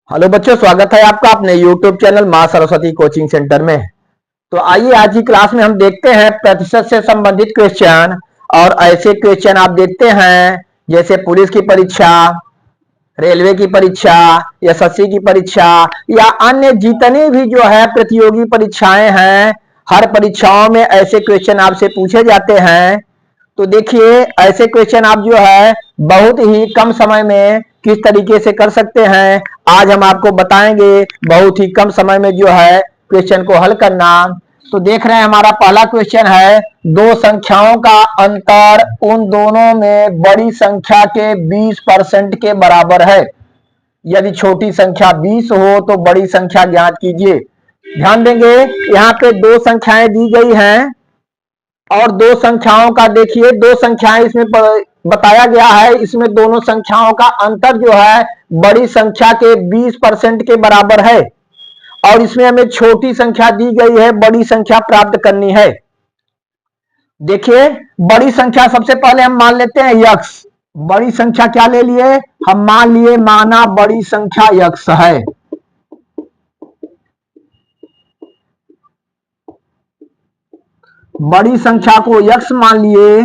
Hello बच्चों, स्वागत है आपका अपने YouTube चैनल मां सरस्वती कोचिंग सेंटर में। तो आइए आज की क्लास में हम देखते हैं प्रतिशत से संबंधित क्वेश्चन। और ऐसे क्वेश्चन आप देखते हैं जैसे पुलिस की परीक्षा, रेलवे की परीक्षा, एसएससी की परीक्षा या अन्य जितनी भी जो है प्रतियोगी परीक्षाएं हैं, हर परीक्षाओं में ऐसे क्वेश्चन आपसे पूछे जाते हैं। तो देखिए, ऐसे क्वेश्चन आप जो है बहुत ही कम समय में किस तरीके से कर सकते हैं, आज हम आपको बताएंगे। बहुत ही कम समय में जो है क्वेश्चन को हल करना। तो देख रहे हैं, हमारा पहला क्वेश्चन है, दो संख्याओं का अंतर उन दोनों में बड़ी संख्या के 20% के बराबर है। यदि छोटी संख्या 20 हो तो बड़ी संख्या ज्ञात कीजिए। ध्यान देंगे, यहाँ पे दो संख्याएं दी गई हैं और दो संख्याओं का देखिए, दो संख्याएं इसमें बताया गया है। इसमें दोनों संख्याओं का अंतर जो है बड़ी संख्या के 20% के बराबर है और इसमें हमें छोटी संख्या दी गई है, बड़ी संख्या प्राप्त करनी है। देखिए, बड़ी संख्या सबसे पहले हम मान लेते हैं यक्स। बड़ी संख्या क्या ले लिए हम, मान लिए, माना बड़ी संख्या यक्स है। बड़ी संख्या को यक्स मान लिए।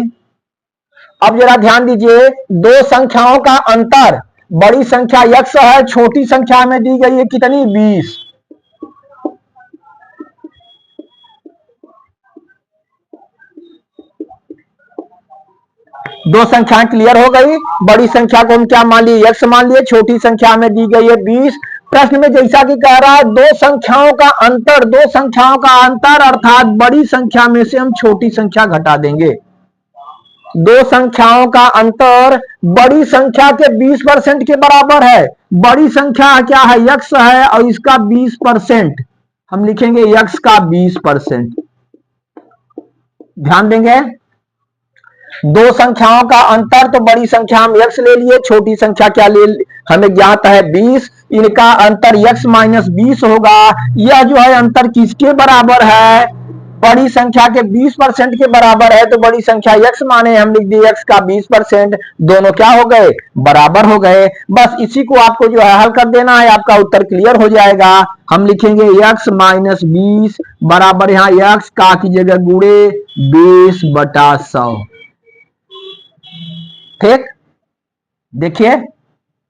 अब जरा ध्यान दीजिए, दो संख्याओं का अंतर, बड़ी संख्या यक्स है, छोटी संख्या में दी गई है कितनी, 20। दो संख्याएं क्लियर हो गई। बड़ी संख्या को हम क्या मान लिए, यक्स मान लिए, छोटी संख्या में दी गई है 20। प्रश्न में जैसा कि कह रहा है दो संख्याओं का अंतर, दो संख्याओं का अंतर अर्थात बड़ी संख्या में से हम छोटी संख्या घटा देंगे। दो संख्याओं का अंतर बड़ी संख्या के 20% के बराबर है। बड़ी संख्या क्या है, यक्स है, और इसका 20% हम लिखेंगे, यक्स का 20%। ध्यान देंगे, दो संख्याओं का अंतर, तो बड़ी संख्या हम यक्स ले लिए, छोटी संख्या क्या ले, हमें ज्ञात है 20। इनका अंतर यक्स माइनस 20 होगा। यह जो है अंतर किसके बराबर है, बड़ी संख्या के 20% के बराबर है। तो बड़ी संख्या यक्स माने हम लिख दिए यक्स का 20%। दोनों क्या हो गए, बराबर हो गए। बस इसी को आपको जो है हल कर देना है, आपका उत्तर क्लियर हो जाएगा। हम लिखेंगे यक्स माइनस 20 बराबर, यहाँ यक्स का की जगह गुणे 20/100। ठीक, देखिए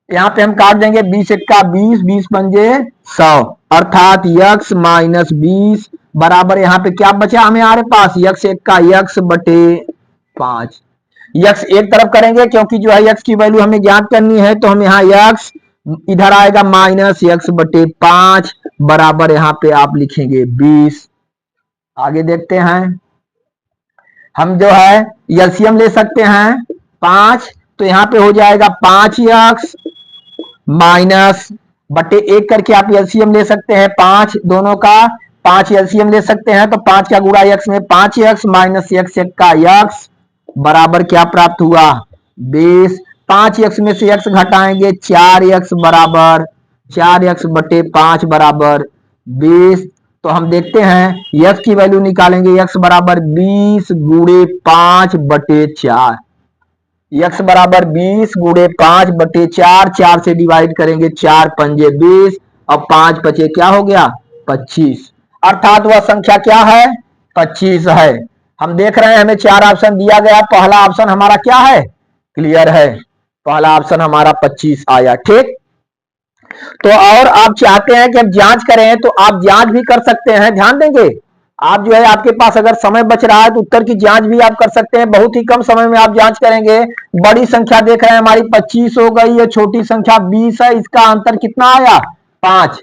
यहां पे हम काट देंगे, 20 एक्का 20, 20 पंजे 100, अर्थात यक्स माइनस 20 बराबर, यहाँ पे क्या बचा हमें हमारे पास, यक्स एक्का यक्स बटे 5। यक्स एक तरफ करेंगे क्योंकि जो है यक्स की वैल्यू हमें ज्ञात करनी है, तो हम यहाँ यक्स इधर आएगा माइनस यक्स बटे 5 बराबर, यहाँ पे आप लिखेंगे 20। आगे देखते हैं, हम जो है एलसीएम ले सकते हैं 5, तो यहाँ पे हो जाएगा 5x माइनस बटे 1 करके आप एलसीएम ले सकते हैं 5 दोनों का। 5 एलसीएम ले सकते हैं तो 5 का गुणा x में 5x माइनस x का x बराबर क्या प्राप्त हुआ, 20। 5x में से x घटाएंगे 4x बराबर 4x बटे 5 बराबर 20। तो हम देखते हैं x की वैल्यू निकालेंगे, x बराबर 20 गुणे 5 बटे 4। x बराबर 20 गुणे 5 बटे 4, 4 से डिवाइड करेंगे, 4 पंजे 20 और 5 बचे क्या हो गया, 25। अर्थात वह संख्या क्या है, 25 है। हम देख रहे हैं हमें चार ऑप्शन दिया गया, पहला ऑप्शन हमारा क्या है, क्लियर है, पहला ऑप्शन हमारा 25 आया। ठीक, तो और आप चाहते हैं कि हम जांच करें तो आप जांच भी कर सकते हैं। ध्यान देंगे, आप जो है आपके पास अगर समय बच रहा है तो उत्तर की जांच भी आप कर सकते हैं। बहुत ही कम समय में आप जांच करेंगे। बड़ी संख्या देख रहे हैं हमारी 25 हो गई है, छोटी संख्या 20 है, इसका अंतर कितना आया, 5।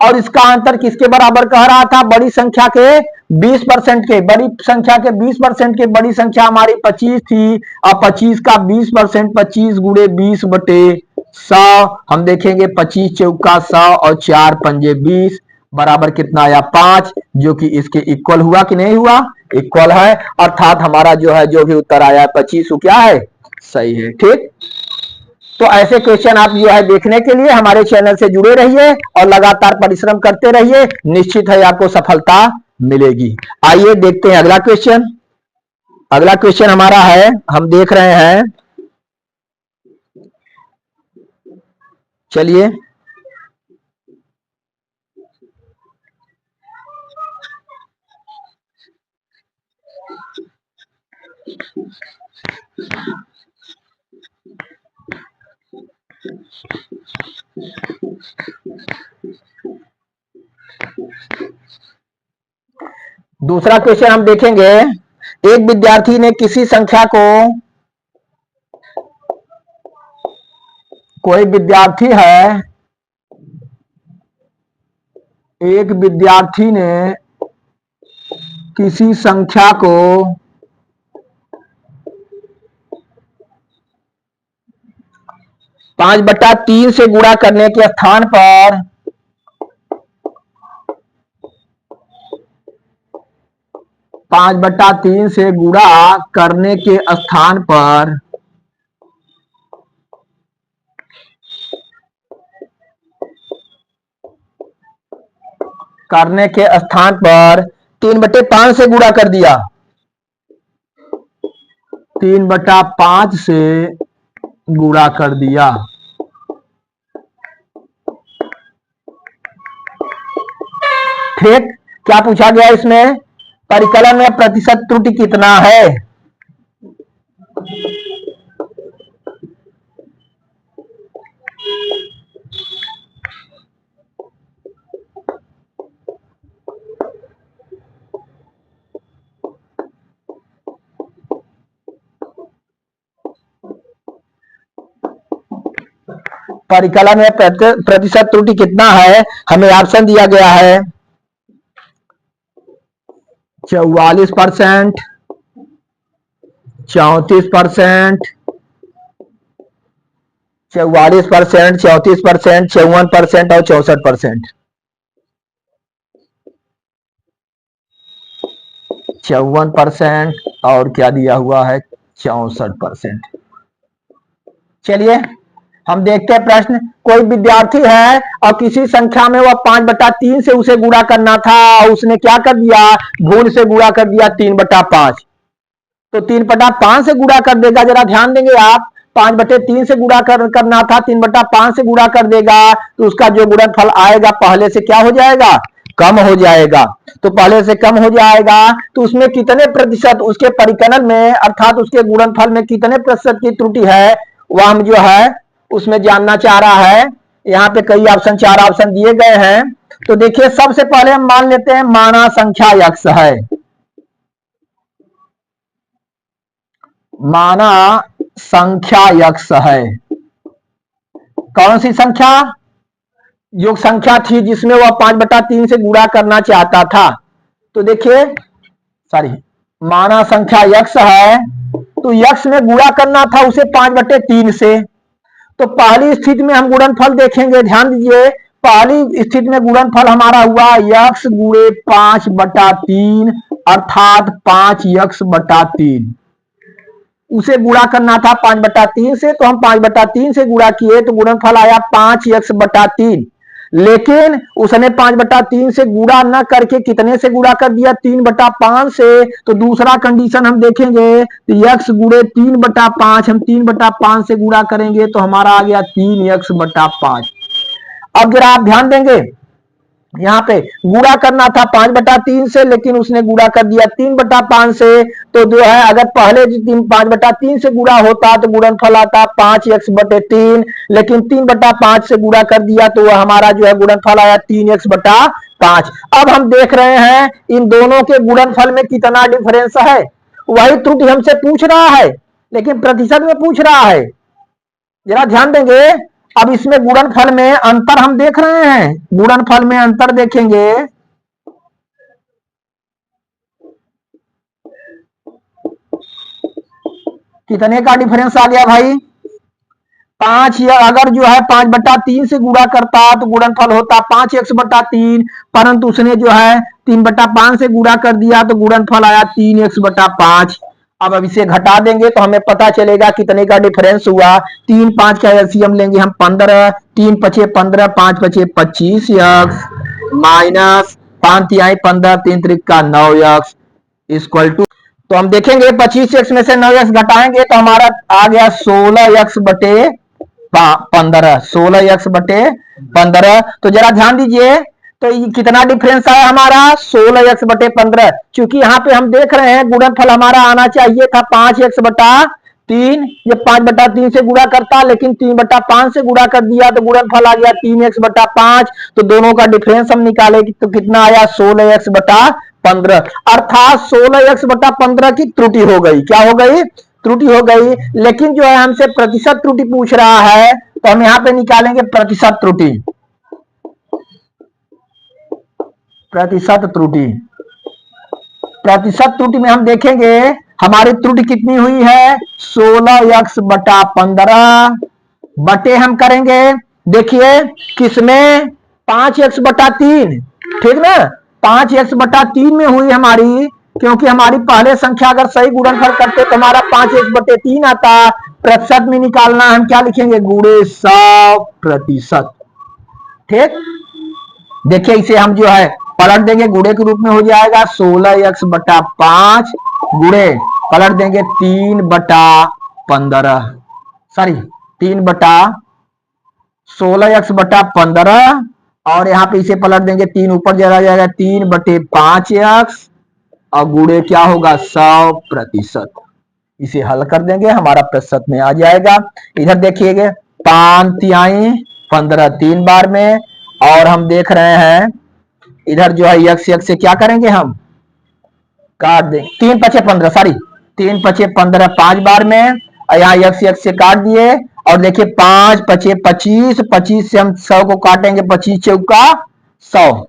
और इसका अंतर किसके बराबर कह रहा था, बड़ी संख्या के 20% के, बड़ी संख्या के 20% के, बड़ी संख्या हमारी 25 थी और 25 का 20%, 25 गुणे 20 बटे 100। हम देखेंगे 25 चौका 100 और 4 पंजे 20 बराबर कितना आया, 5, जो कि इसके इक्वल हुआ कि नहीं हुआ, इक्वल है। अर्थात हमारा जो है जो भी उत्तर आया 25 क्या है, सही है। ठीक, तो ऐसे क्वेश्चन आप जो है देखने के लिए हमारे चैनल से जुड़े रहिए और लगातार परिश्रम करते रहिए, निश्चित है आपको सफलता मिलेगी। आइए देखते हैं अगला क्वेश्चन। अगला क्वेश्चन हमारा है, हम देख रहे हैं, चलिए दूसरा क्वेश्चन हम देखेंगे। एक विद्यार्थी ने किसी संख्या को, कोई विद्यार्थी है, एक विद्यार्थी ने किसी संख्या को 5/3 से गुणा करने के स्थान पर 5/3 से गुणा करने के स्थान पर करने के स्थान पर 3/5 से गुणा कर दिया, 3/5 से गुणा कर दिया। ठीक, क्या पूछा गया इसमें? परिकलन में प्रतिशत त्रुटि कितना है? परिकलन में प्रतिशत त्रुटि कितना है? हमें ऑप्शन दिया गया है 44%, 34%, 44%, 34%, 54% और 64%। 54% और क्या दिया हुआ है? 64%। चलिए हम देखते हैं प्रश्न। कोई विद्यार्थी है और किसी संख्या में वह 5/3 से उसे गुणा करना था, उसने क्या कर दिया? भूल से गुणा कर दिया 3/5। तो 3/5 से गुणा कर देगा, जरा ध्यान देंगे आप। 5/3 से गुणा करना था, 3/5 से गुणा कर देगा, तो उसका जो गुणनफल आएगा पहले से क्या हो जाएगा? कम हो जाएगा। तो पहले से कम हो जाएगा, तो उसमें कितने प्रतिशत, उसके परिकलन में अर्थात उसके गुणनफल में कितने प्रतिशत की त्रुटि है, वह हम जो है उसमें जानना चाह रहा है। यहाँ पे कई ऑप्शन, 4 ऑप्शन दिए गए हैं। तो देखिए सबसे पहले हम मान लेते हैं माना संख्या x है। माना संख्या x है। कौन सी संख्या? जो संख्या थी जिसमें वह 5/3 से गुणा करना चाहता था। तो देखिए माना संख्या x है, तो x में गुणा करना था उसे 5/3 से। तो पहली स्थिति में हम गुणनफल देखेंगे, ध्यान दीजिए। पहली स्थिति में गुणनफल हमारा हुआ x गुणे 5/3 अर्थात 5x/3। उसे गुणा करना था 5/3 से, तो हम 5/3 से गुणा किए तो गुणनफल आया 5x/3। लेकिन उसने 5/3 से गुणा न करके कितने से गुणा कर दिया? 3/5 से। तो दूसरा कंडीशन हम देखेंगे, तो x गुणे 3/5, हम 3/5 से गुणा करेंगे तो हमारा आ गया 3x/5। अब जरा आप ध्यान देंगे, यहाँ पे गुणा करना था 5/3 से, लेकिन उसने गुणा कर दिया 3/5 से। तो जो है अगर पहले 5/3 से गुणा होता तो गुणनफल आता 5x/3, लेकिन 3/5 से गुणा कर दिया तो वह हमारा जो है गुणनफल आया 3x/5। अब हम देख रहे हैं इन दोनों के गुणनफल में कितना डिफरेंस है। वही त्रुटि हमसे पूछ रहा है, लेकिन प्रतिशत में पूछ रहा है। जरा ध्यान देंगे, अब इसमें गुणनफल में अंतर हम देख रहे हैं। गुणनफल में अंतर देखेंगे, कितने का डिफरेंस आ गया भाई? 5। या अगर जो है 5/3 से गुणा करता तो गुणनफल होता 5x/3, परंतु उसने जो है 3/5 से गुणा कर दिया तो गुणनफल आया 3x/5। अब इसे घटा देंगे तो हमें पता चलेगा कितने का डिफरेंस हुआ। 3 5 का एलसीएम लेंगे हम 15, 3 5 15, 5 5 25x माइनस 5 तिहाई 15, 3 त्रिका 9x इक्वल टू, तो हम देखेंगे 25x में से 9x घटाएंगे तो हमारा आ गया 16x/15। 16x/15। तो जरा ध्यान दीजिए, तो ये कितना डिफरेंस आया हमारा 16x/15। क्योंकि यहाँ पे हम देख रहे हैं गुणनफल हमारा आना चाहिए था 5x/3। ये 5/3 से गुणा करता, लेकिन 3/5 से गुणा कर दिया तो गुणनफल आ गया 3x/5। तो दोनों का डिफरेंस हम निकाले तो कितना आया 16x/15। अर्थात 16x/15 की त्रुटि हो गई। क्या हो गई? त्रुटि हो गई। लेकिन जो है हमसे प्रतिशत त्रुटि पूछ रहा है, तो हम यहाँ पे निकालेंगे प्रतिशत त्रुटि। प्रतिशत त्रुटि, प्रतिशत त्रुटि में हम देखेंगे हमारी त्रुटि कितनी हुई है 16x/15 बटे हम करेंगे, देखिए किसमें 5x/3, ठीक ना। 5x/3 में हुई हमारी, क्योंकि हमारी पहले संख्या अगर सही गुणनफल करते तो हमारा 5x/3 आता। प्रतिशत में निकालना हम क्या लिखेंगे गुणे 100%। ठीक, देखिए इसे हम जो है पलट देंगे, गुणे के रूप में हो जाएगा 16x/5 गुणे पलट देंगे 3/15, सॉरी 16x/15 और यहाँ पे इसे पलट देंगे, 3 ऊपर चला जाएगा 3/5x और गुणे क्या होगा 100%। इसे हल कर देंगे, हमारा प्रतिशत में आ जाएगा। इधर देखिएगा 5 तिहाई 15 3 बार में, और हम देख रहे हैं इधर जो है x से क्या करेंगे हम काट दें, 3×5 = 15, सॉरी 3×5 = 5 बार में, और यहाँ x से काट दिए। और देखिए 5×5 = 25, 25 से हम 100 को काटेंगे, 25 चौका 100,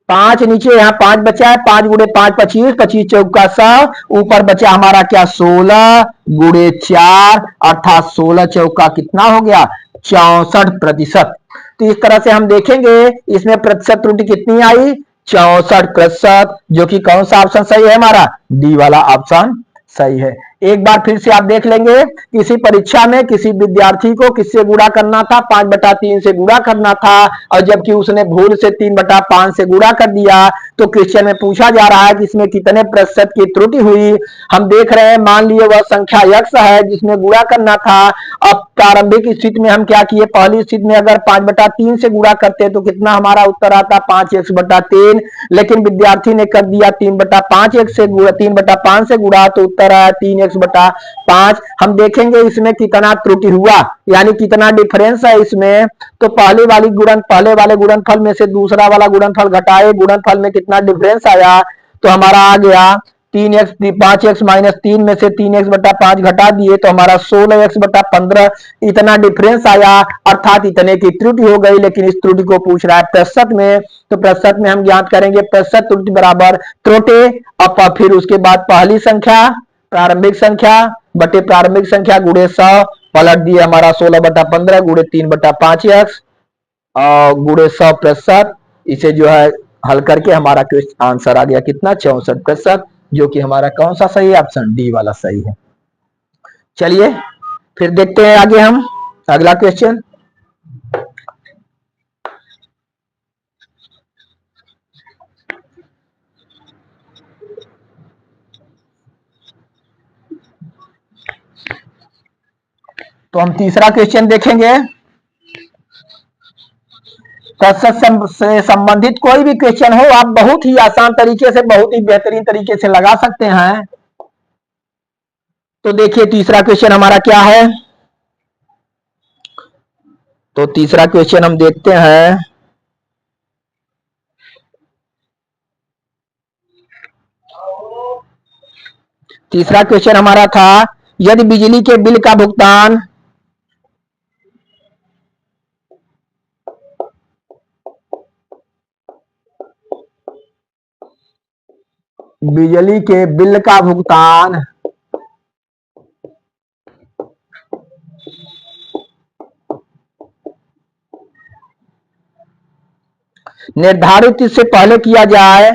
5 नीचे, यहाँ 5 बचा है, 5 गुणे 5 25, 25 चौका 100, ऊपर बचा हमारा क्या 16 गुणे 4, अर्थात 16 चौका कितना हो गया 64%। तो इस तरह से हम देखेंगे इसमें प्रतिशत त्रुटि कितनी आई 64%, जो कि कौन सा ऑप्शन सही है हमारा डी वाला ऑप्शन सही है। एक बार फिर से आप देख लेंगे, किसी परीक्षा में किसी विद्यार्थी को किससे गुणा करना था 5/3 से गुणा करना था, और जबकि उसने भूल से 3/5 से गुणा कर दिया, तो क्वेश्चन में पूछा जा रहा है कि इसमें कितने प्रतिशत की त्रुटि हुई। हम देख रहे हैं, मान लिए वह संख्या x है जिसमें गुणा करना था। अब प्रारंभिक स्थिति में हम क्या किए, पहली स्थिति में अगर 5/3 से गुणा करते तो कितना हमारा उत्तर आता 5x/3, लेकिन विद्यार्थी ने कर दिया 3/5 से गुणा, 3/5 से गुणा, तो उत्तर आया 3x/5। हम देखेंगे इसमें कितना त्रुटि हुआ, यानी कितना डिफरेंस है इसमें। तो पहले वाले गुणनफल में से दूसरा वाला गुणनफल घटाए, गुणनफल में कितना डिफरेंस आया, तो हमारा आ गया 5x - 3 में से 3x/5 घटा दिए तो हमारा 16x/15 इतना डिफरेंस आया, अर्थात इतने की त्रुटि हो गई। लेकिन इस त्रुटि को पूछ रहा है प्रतिशत में, तो प्रतिशत में हम ज्ञात करेंगे प्रतिशत त्रुटि बराबर त्रुटि, अब फिर उसके बाद पहली संख्या प्रारंभिक संख्या बटे प्रारंभिक संख्या गुणे 100, पलट दिए हमारा 16/15 गुणे 3/5x और गुणे 100%। इसे जो है हल करके हमारा आंसर आ गया कितना 64%, जो कि हमारा कौन सा सही है ऑप्शन डी वाला सही है। चलिए फिर देखते हैं आगे हम अगला क्वेश्चन। तो हम तीसरा क्वेश्चन देखेंगे। प्रतिशत से संबंधित कोई भी क्वेश्चन हो, आप बहुत ही आसान तरीके से, बहुत ही बेहतरीन तरीके से लगा सकते हैं। तो देखिए तीसरा क्वेश्चन हमारा क्या है। तो तीसरा क्वेश्चन हम देखते हैं। तीसरा क्वेश्चन हमारा था, यदि बिजली के बिल का भुगतान बिजली के बिल का भुगतान निर्धारित तिथि से पहले किया जाए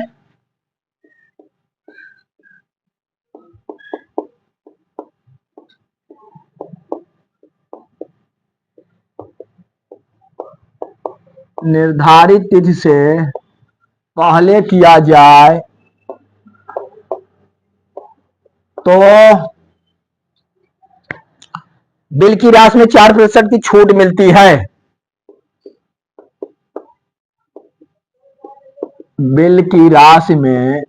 निर्धारित तिथि से पहले किया जाए तो बिल की राशि में 4% की छूट मिलती है। बिल की राशि में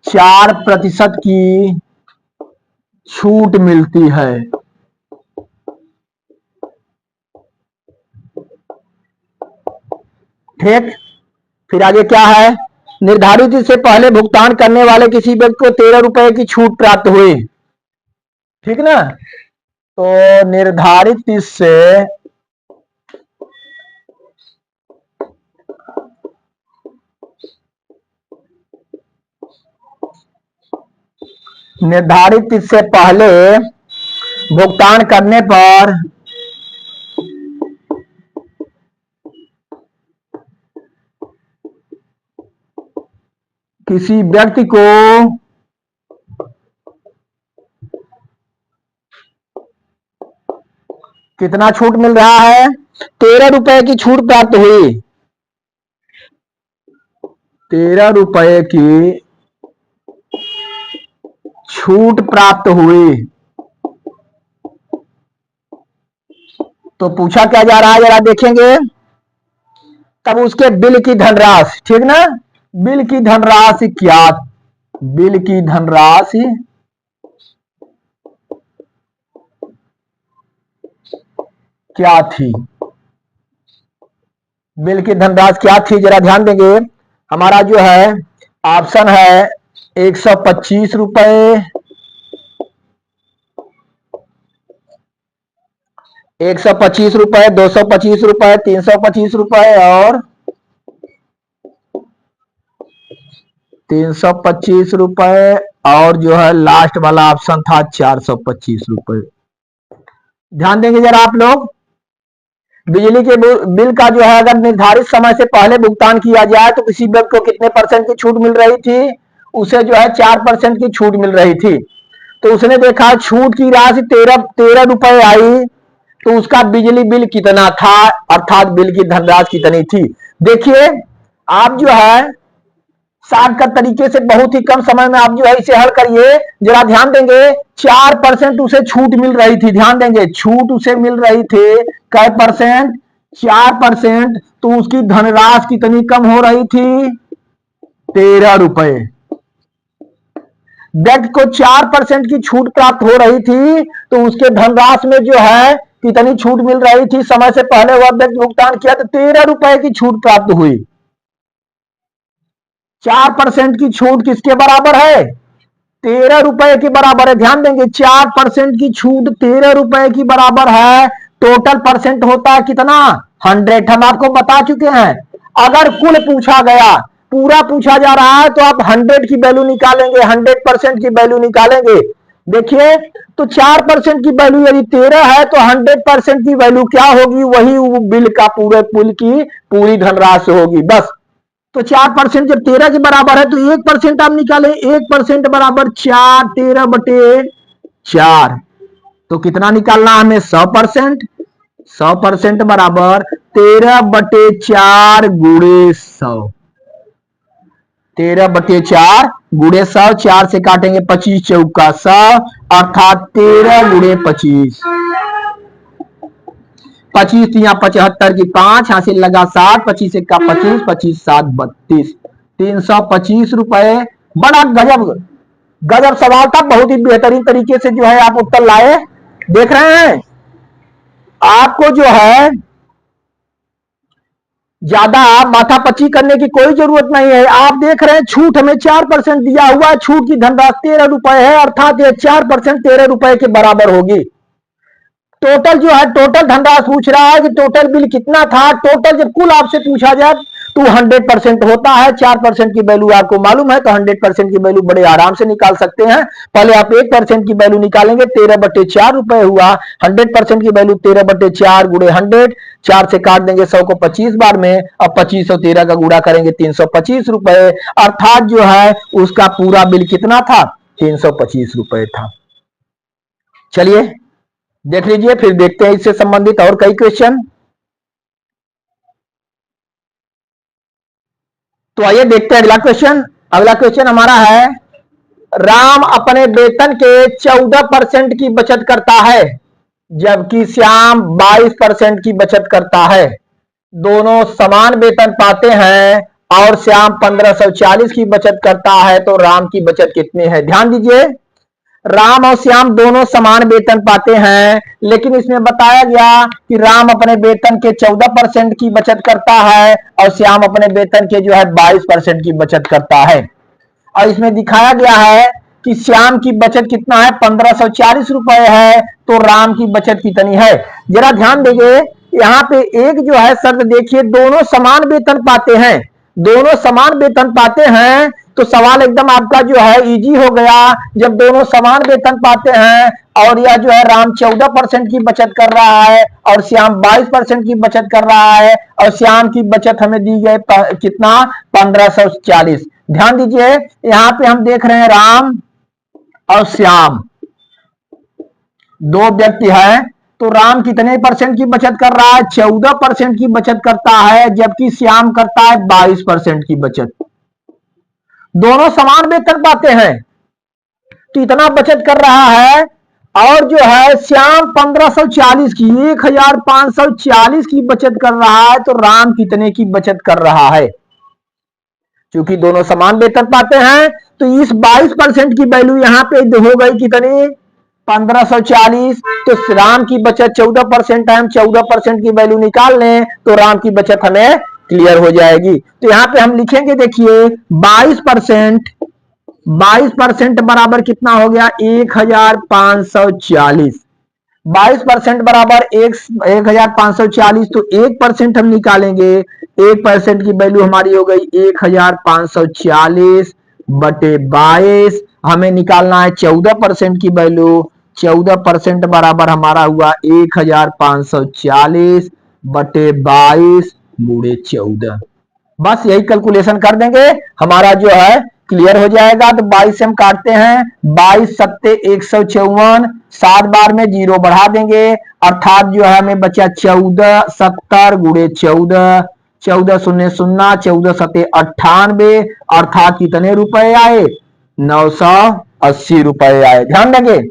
4% की छूट मिलती है। ठीक, फिर आगे क्या है? निर्धारित तिथि से पहले भुगतान करने वाले किसी व्यक्ति को 13 रुपए की छूट प्राप्त हुई। ठीक ना? तो निर्धारित तिथि से निर्धारित तिथि से पहले भुगतान करने पर किसी व्यक्ति को कितना छूट मिल रहा है? 13 रुपए की छूट प्राप्त हुई। 13 रुपए की छूट प्राप्त हुई। तो पूछा क्या जा रहा है, जरा देखेंगे। तब उसके बिल की धनराशि, ठीक ना? बिल की धनराशि क्या? बिल की धनराशि क्या थी? बिल की धनराशि क्या थी, जरा ध्यान देंगे। हमारा जो है ऑप्शन है 125 रुपए, 125 रुपए, 225 रुपए, 325 रुपए और 325 रुपए, और जो है लास्ट वाला ऑप्शन था 425 रुपए। ध्यान देंगे जरा आप लोग। बिजली के बिल का जो है अगर निर्धारित समय से पहले भुगतान किया जाए तो किसी व्यक्ति को कितने परसेंट की छूट मिल रही थी? उसे जो है 4% की छूट मिल रही थी। तो उसने देखा छूट की राशि 13 रुपए आई, तो उसका बिजली बिल कितना था, अर्थात बिल की धनराशि कितनी थी। देखिए आप जो है शॉर्टकट तरीके से बहुत ही कम समय में आप जो है इसे हल करिए। जरा ध्यान देंगे, 4% उसे छूट मिल रही थी। ध्यान देंगे, छूट उसे मिल रही थी कै परसेंट? 4%। तो उसकी धनराशि कितनी कम हो रही थी? 13 रुपए। व्यक्ति को 4% की छूट प्राप्त हो रही थी, तो उसके धनराशि में जो है कितनी छूट मिल रही थी? समय से पहले वह व्यक्ति भुगतान किया तो 13 रुपए की छूट प्राप्त हुई। 4% की छूट किसके बराबर है? 13 रुपए के बराबर है। ध्यान देंगे, 4% की छूट 13 रुपए की बराबर है। टोटल परसेंट होता है कितना? 100। हम आपको बता चुके हैं, अगर कुल पूछा गया, पूरा पूछा जा रहा है, तो आप 100 की वैल्यू निकालेंगे, 100% की वैल्यू निकालेंगे। देखिए, तो 4% की वैल्यू यदि 13 है तो 100% की वैल्यू क्या होगी? वही बिल का पूरे बिल की पूरी धनराशि होगी। बस। तो 4% जब 13 के बराबर है तो 1% आप निकालें, 1% बराबर 4, 13/4। तो कितना निकालना हमें? 100%। 100% बराबर 13/4 गुणे 100। 13/4 गुणे 100, 4 से काटेंगे 25 चौका 100, अर्थात 13 गुणे 25। 25 या 75 की 5 हासिल लगा 7, 25 का 25, 25 7 32, 325 रुपए। बड़ा गजब गजब सवाल था, बहुत ही बेहतरीन तरीके से जो है आप उत्तर लाए। देख रहे हैं, आपको जो है ज्यादा माथापच्ची करने की कोई जरूरत नहीं है। आप देख रहे हैं छूट हमें 4% दिया हुआ है, छूट की धनराशि 13 रुपए है, अर्थात ये 4% 13 रुपए के बराबर होगी। टोटल जो है, टोटल धनराशि पूछ रहा है कि टोटल बिल कितना था। टोटल जब कुल आपसे पूछा जाए तो 100% होता है। 4% की वैल्यू आपको मालूम है, तो 100% की वैल्यू बड़े आराम से निकाल सकते हैं। पहले आप 1% की वैल्यू निकालेंगे, 13/4 रुपए हुआ। 100% की वैल्यू 13/4 गुणे 100, 4 से काट देंगे 100 को 25 बार में, अब 25 और 13 का गुणा करेंगे 325 रुपए, अर्थात जो है उसका पूरा बिल कितना था? 325 रुपए था। चलिए देख लीजिए, फिर देखते हैं इससे संबंधित और कई क्वेश्चन। तो आइए देखते हैं अगला क्वेश्चन। अगला क्वेश्चन हमारा है, राम अपने वेतन के 14% की बचत करता है, जबकि श्याम 22% की बचत करता है। दोनों समान वेतन पाते हैं और श्याम 1540 की बचत करता है, तो राम की बचत कितनी है? ध्यान दीजिए, राम और श्याम दोनों समान वेतन पाते हैं, लेकिन इसमें बताया गया कि राम अपने वेतन के 14% की बचत करता है और श्याम अपने वेतन के जो है 22% की बचत करता है। और इसमें दिखाया गया है कि श्याम की बचत कितना है? 1540 रुपए है, तो राम की बचत कितनी है? जरा ध्यान देंगे, यहाँ पे एक जो है शर्त देखिए, दोनों समान वेतन पाते हैं, दोनों समान वेतन पाते हैं, तो सवाल एकदम आपका जो है इजी हो गया। जब दोनों समान वेतन पाते हैं और यह जो है राम 14% की बचत कर रहा है और श्याम 22% की बचत कर रहा है, और श्याम की बचत हमें दी गई कितना? 1540। ध्यान दीजिए, यहां पे हम देख रहे हैं राम और श्याम दो व्यक्ति हैं, तो राम कितने परसेंट की बचत कर रहा है? 14% की बचत करता है, जबकि श्याम करता है 22% की बचत। दोनों समान वेतन पाते हैं, तो इतना बचत कर रहा है, और जो है श्याम 1540 की 1540 की बचत कर रहा है, तो राम कितने की बचत कर रहा है? क्योंकि दोनों समान वेतन पाते हैं, तो इस 22% की वैल्यू यहां पे हो गई कितनी? 1540। तो राम की बचत 14% है, हम 14% की वैल्यू निकाल लें तो राम की बचत हमें क्लियर हो जाएगी। तो यहां पे हम लिखेंगे, देखिए 22%, 22% बराबर कितना हो गया? 1540। 22% बराबर 1540, तो 1% हम निकालेंगे, 1% की वैल्यू हमारी हो गई 1540 बटे 22। हमें निकालना है 14% की वैल्यू, 14% बराबर हमारा हुआ 1540 बटे 22 गुणे 14। बस यही कैलकुलेशन कर देंगे, हमारा जो है क्लियर हो जाएगा। तो 22 से हम काटते हैं, 22 सत्ते 154, 7 बार में 0 बढ़ा देंगे, अर्थात जो है हमें बचा 14, 70 गुणे 14, 14 शून्य शून्य, 14 सत्ते 98, अर्थात कितने रुपए आए? 980 रुपए आए। ध्यान देंगे,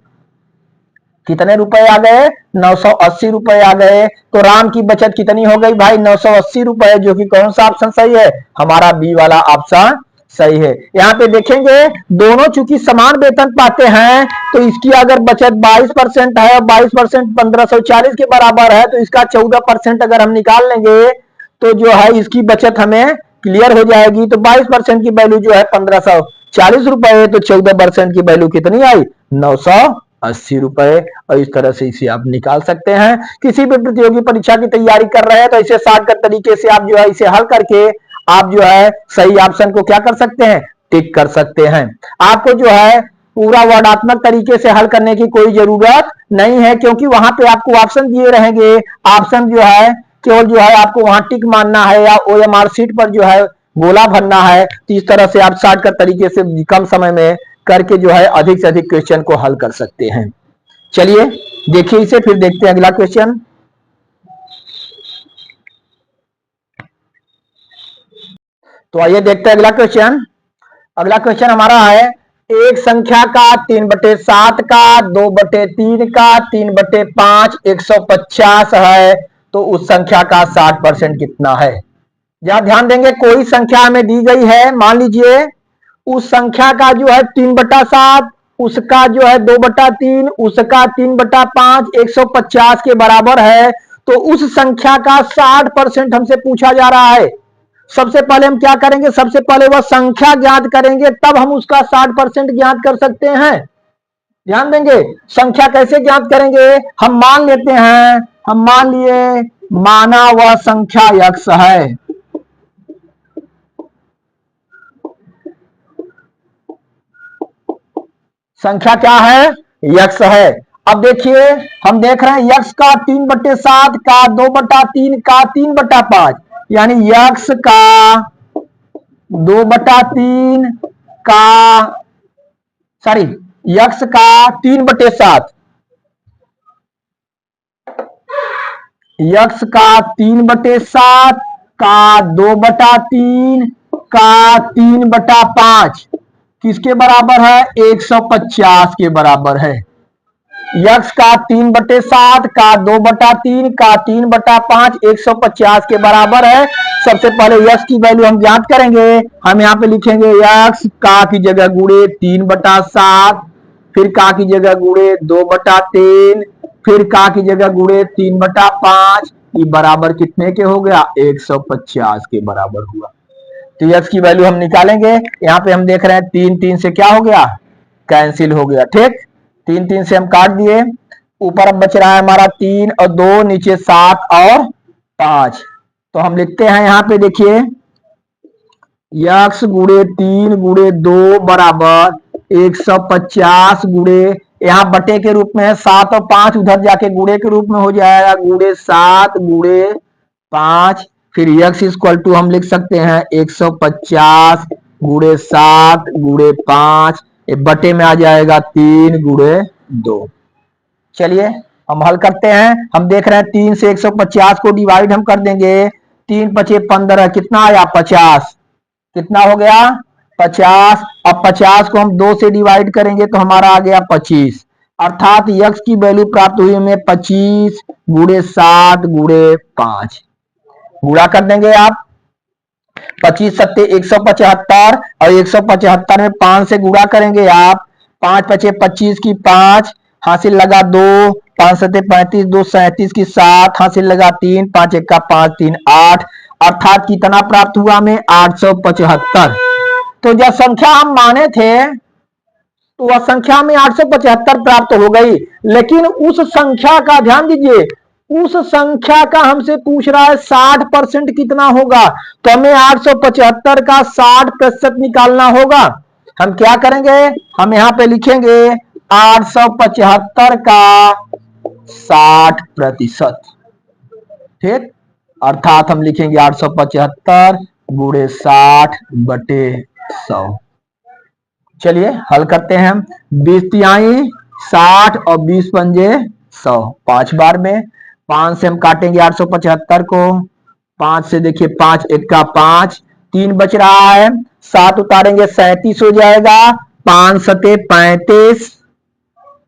कितने रुपए आ गए? 980 रुपए आ गए। तो राम की बचत कितनी हो गई भाई? 980 रुपए, जो कि कौन सा ऑप्शन सही है? हमारा बी वाला ऑप्शन सही है। यहाँ पे देखेंगे, दोनों चूंकि समान वेतन पाते हैं, तो इसकी अगर बचत 22% है और 22% 1540 के बराबर है, तो इसका 14% अगर हम निकाल लेंगे तो जो है इसकी बचत हमें क्लियर हो जाएगी। तो 22% की वैल्यू जो है 1540 रुपए, तो 14% की वैल्यू कितनी आई? 980 रुपए। और इस तरह से इसे आप निकाल सकते हैं। किसी भी प्रतियोगी परीक्षा की तैयारी कर रहे हैं तो इसे शॉर्टकट तरीके से आप जो है इसे हल करके आप जो है सही ऑप्शन को क्या कर सकते हैं? टिक कर सकते हैं। आपको जो है पूरा वर्णात्मक तरीके से हल करने की कोई जरूरत नहीं है, क्योंकि वहां पे आपको ऑप्शन दिए रहेंगे। ऑप्शन जो है केवल जो है आपको वहां टिक मारना है या OMR शीट पर जो है गोला भरना है। तो इस तरह से आप शॉर्टकट तरीके से कम समय में करके जो है अधिक से अधिक क्वेश्चन को हल कर सकते हैं। चलिए देखिए इसे, फिर देखते हैं अगला क्वेश्चन। तो आइए देखते हैं अगला क्वेश्चन। अगला क्वेश्चन हमारा है, एक संख्या का 3/7 का, 2/3 का, 3/5 150 है, तो उस संख्या का 60% कितना है? जहां ध्यान देंगे, कोई संख्या हमें दी गई है, मान लीजिए उस संख्या का जो है 3/7, उसका जो है 2/3, उसका 3/5 150 के बराबर है, तो उस संख्या का 60% हमसे पूछा जा रहा है। सबसे पहले हम क्या करेंगे? सबसे पहले वह संख्या ज्ञात करेंगे, तब हम उसका 60% ज्ञात कर सकते हैं। ध्यान देंगे, संख्या कैसे ज्ञात करेंगे? हम मान लेते हैं, हम मान लिए, माना वह संख्या x है, संख्या क्या है? x है। अब देखिए, हम देख रहे हैं x का 3/7 का, 2/3 का, 3/5, यानी x का 2/3 का, सॉरी x का 3/7, x का 3/7 का, 2/3 का, 3/5 किसके बराबर है? 150 के बराबर है। यक्स का 3/7 का 2/3 का 3/5 150 के बराबर है। सबसे पहले यक्स की वैल्यू हम ज्ञात करेंगे। हम यहाँ पे लिखेंगे यक्स का की जगह गुणे 3/7, फिर का की जगह गुणे 2/3, फिर का की जगह गुणे 3/5, ये बराबर कितने के हो गया? 150 के बराबर हुआ। तो यक्स की वैल्यू हम निकालेंगे। यहाँ पे हम देख रहे हैं 3 से क्या हो गया? कैंसिल हो गया। ठीक, 3 से हम काट दिए। ऊपर अब बच रहा है हमारा 3 और 2, नीचे 7 और 5। तो हम लिखते हैं यहाँ पे देखिए यक्स गुणे 3 गुणे 2 बराबर 150 गुणे, यहाँ बटे के रूप में है 7 और 5, उधर जाके गुणे के रूप में हो जाएगा गुणे 7 गुणे 5। फिर यक्स इक्वल टू हम लिख सकते हैं 150 गुणे 7 गुणे 5, बटे में आ जाएगा 3 गुणे 2। चलिए हम हल करते हैं। हम देख रहे हैं 3 से 150 को डिवाइड हम कर देंगे। 3 पचे 15, कितना आया? 50। कितना हो गया? 50। अब 50 को हम 2 से डिवाइड करेंगे तो हमारा आ गया 25। अर्थात यक्स की वैल्यू प्राप्त हुई हमें 25 गुणे 7 गुणे 5। गुणा कर देंगे आप। 25 सत्ते 175 और 175 में 5 से गुणा करेंगे आप। 5 पचे 25 की 5, हासिल लगा 2, 5 सत्ते 35, 2 37 की 7, हासिल लगा 3, 5 एक का 5, 3 8। अर्थात कितना प्राप्त हुआ हमें? 875। तो जब संख्या हम माने थे तो वह संख्या में 875 प्राप्त हो गई, लेकिन उस संख्या का ध्यान दीजिए, उस संख्या का हमसे पूछ रहा है 60% कितना होगा। तो हमें 875 का 60% निकालना होगा। हम क्या करेंगे? हम यहां पे लिखेंगे 875 का 60%। ठीक, अर्थात हम लिखेंगे 875 गुणे 60 बटे 100। चलिए हल करते हैं। 20 तिहाई 60 और 20 पंजे 100, 5 बार में। 5 से हम काटेंगे 875 को। 5 से देखिए 5 एक का 5, 3 बच रहा है, 7 उतारेंगे 37 हो जाएगा। 5 सते 35,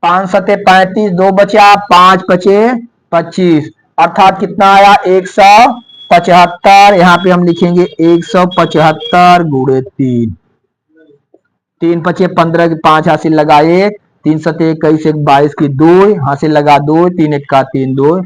5 सते 35, 2 बचा, 5 बचे 25। अर्थात कितना आया? 175। यहाँ पे हम लिखेंगे 175 गुणे 3। 3 पचे 15 की 5, हासिल लगा 1, 3 सते 21 एक 22 की 2, हासिल लगा 2, 3 एक का 3, 2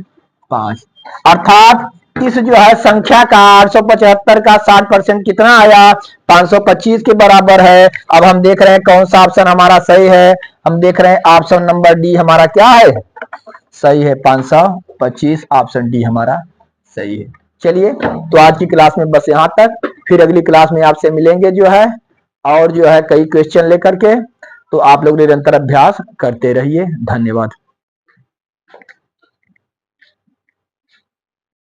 5। अर्थात इस जो है संख्या का 875 का 60% कितना आया? 525 के बराबर है। अब हम देख रहे हैं कौन सा ऑप्शन हमारा सही है। हम देख रहे हैं ऑप्शन नंबर डी हमारा क्या है? सही है। 525 ऑप्शन डी हमारा सही है। चलिए तो आज की क्लास में बस यहाँ तक। फिर अगली क्लास में आपसे मिलेंगे जो है, और जो है कई क्वेश्चन लेकर के। तो आप लोग निरंतर अभ्यास करते रहिए। धन्यवाद।